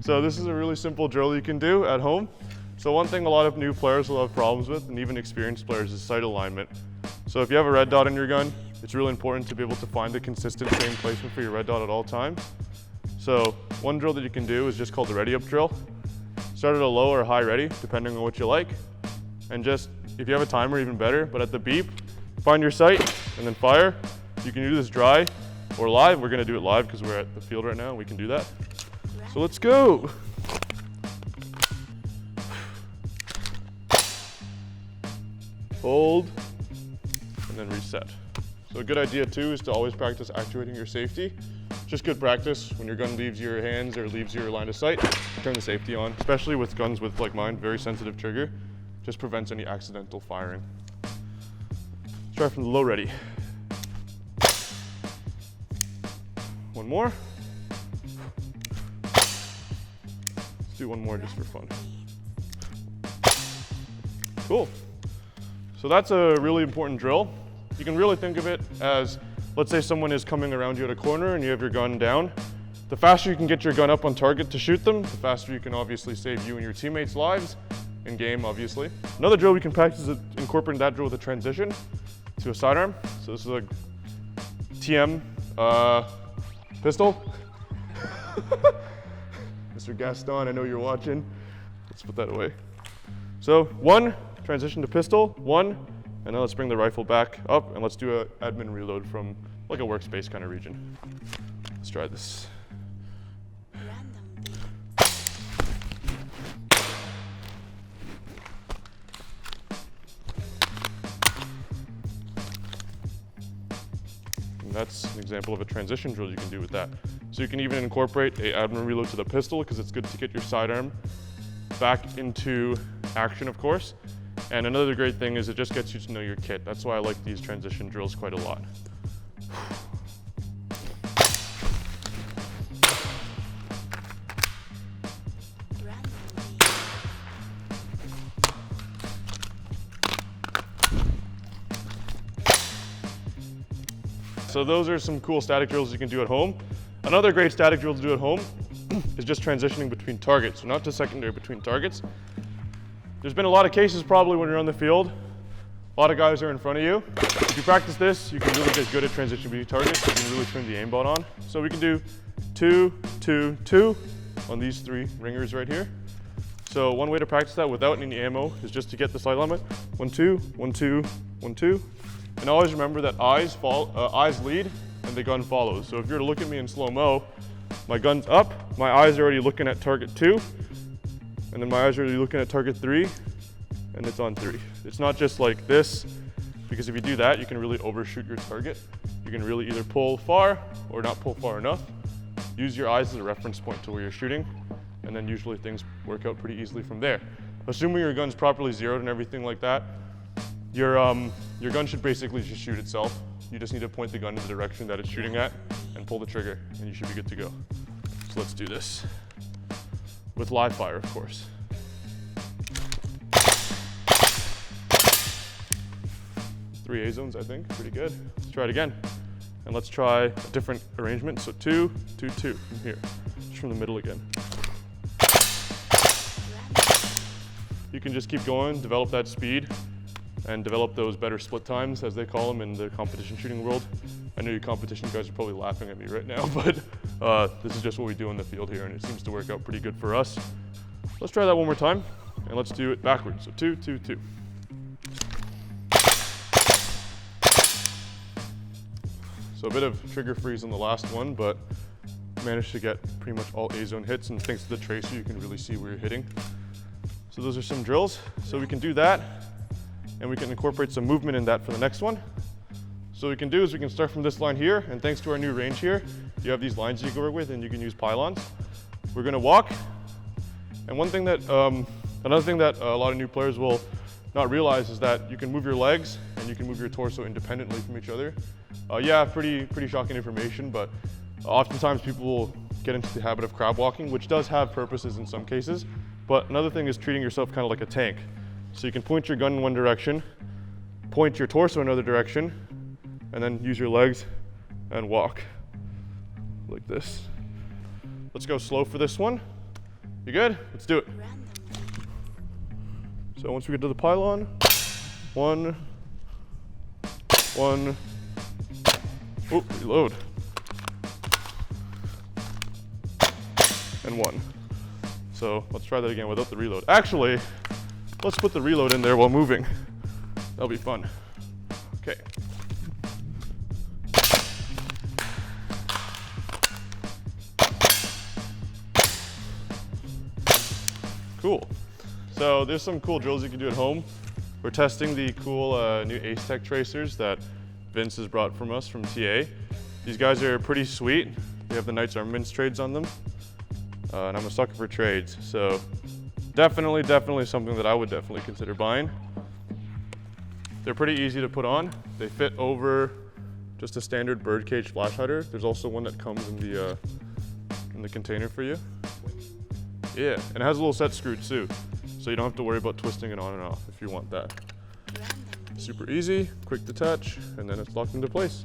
So this is a really simple drill you can do at home. So one thing a lot of new players will have problems with, and even experienced players, is sight alignment. So if you have a red dot on your gun, it's really important to be able to find the consistent same placement for your red dot at all times. So one drill that you can do is just called the ready up drill. Start at a low or high ready, depending on what you like. And just, if you have a timer, even better, but at the beep, find your sight and then fire. You can do this dry or live. We're gonna do it live because we're at the field right now and we can do that. So let's go. Hold, and then reset. So a good idea too is to always practice actuating your safety. Just good practice when your gun leaves your hands or leaves your line of sight, turn the safety on, especially with guns with, like mine, very sensitive trigger. Just prevents any accidental firing. Let's try from the low ready. One more. Let's do one more just for fun. Cool. So that's a really important drill. You can really think of it as, let's say someone is coming around you at a corner and you have your gun down. The faster you can get your gun up on target to shoot them, the faster you can obviously save you and your teammates' lives, in game obviously. Another drill we can practice is incorporating that drill with a transition to a sidearm. So this is a TM pistol. Mr. Gaston, I know you're watching. Let's put that away. So one, transition to pistol, one, and now let's bring the rifle back up and let's do an admin reload from like a workspace kind of region. Let's try this. And that's an example of a transition drill you can do with that. So you can even incorporate a admin reload to the pistol because it's good to get your sidearm back into action, of course. And another great thing is it just gets you to know your kit. That's why I like these transition drills quite a lot. So those are some cool static drills you can do at home. Another great static drill to do at home is just transitioning between targets. So not to secondary, between targets. There's been a lot of cases probably when you're on the field. A lot of guys are in front of you. If you practice this, you can really get good at transitioning between targets. You can really turn the aimbot on. So we can do 2, 2, 2 on these 3 ringers right here. So one way to practice that without any ammo is just to get the sight alignment. 1, 2, 1, 2, 1, 2. And always remember that eyes lead and the gun follows. So if you were to look at me in slow-mo, my gun's up, my eyes are already looking at target 2, and then my eyes are already looking at target 3, and it's on 3. It's not just like this, because if you do that, you can really overshoot your target. You can really either pull far or not pull far enough. Use your eyes as a reference point to where you're shooting, and then usually things work out pretty easily from there. Assuming your gun's properly zeroed and everything like that, your gun should basically just shoot itself. You just need to point the gun in the direction that it's shooting at and pull the trigger, and you should be good to go. So let's do this. With live fire, of course. Three A zones, I think, pretty good. Let's try it again. And let's try a different arrangement. So 2, 2, 2 from here, just from the middle again. You can just keep going, develop that speed, and develop those better split times, as they call them in the competition shooting world. I know you competition guys are probably laughing at me right now, but this is just what we do in the field here, and it seems to work out pretty good for us. Let's try that one more time, and let's do it backwards. So 2, 2, 2. So a bit of trigger freeze on the last one, but managed to get pretty much all A-zone hits, and thanks to the tracer, you can really see where you're hitting. So those are some drills. So we can do that, and we can incorporate some movement in that for the next one. So what we can do is we can start from this line here, and thanks to our new range here, you have these lines you can work with, and you can use pylons. We're gonna walk, and one thing that, another thing that a lot of new players will not realize is that you can move your legs and you can move your torso independently from each other. Yeah, pretty shocking information, but oftentimes people will get into the habit of crab walking, which does have purposes in some cases. But another thing is treating yourself kind of like a tank. So you can point your gun in one direction, point your torso in another direction, and then use your legs and walk like this. Let's go slow for this one. You good? Let's do it. So once we get to the pylon, one, oh, reload. And one. So let's try that again without the reload. Actually, let's put the reload in there while moving. That'll be fun. Okay. Cool. So there's some cool drills you can do at home. We're testing the cool new Airsoft tracers that Vince has brought from us from TA. These guys are pretty sweet. They have the Knights Armaments trades on them. And I'm a sucker for trades. So definitely something that I would definitely consider buying. They're pretty easy to put on. They fit over just a standard birdcage flash hider. There's also one that comes in the container for you. Yeah, and it has a little set screw too, so you don't have to worry about twisting it on and off if you want that. Super easy, quick to touch, and then it's locked into place.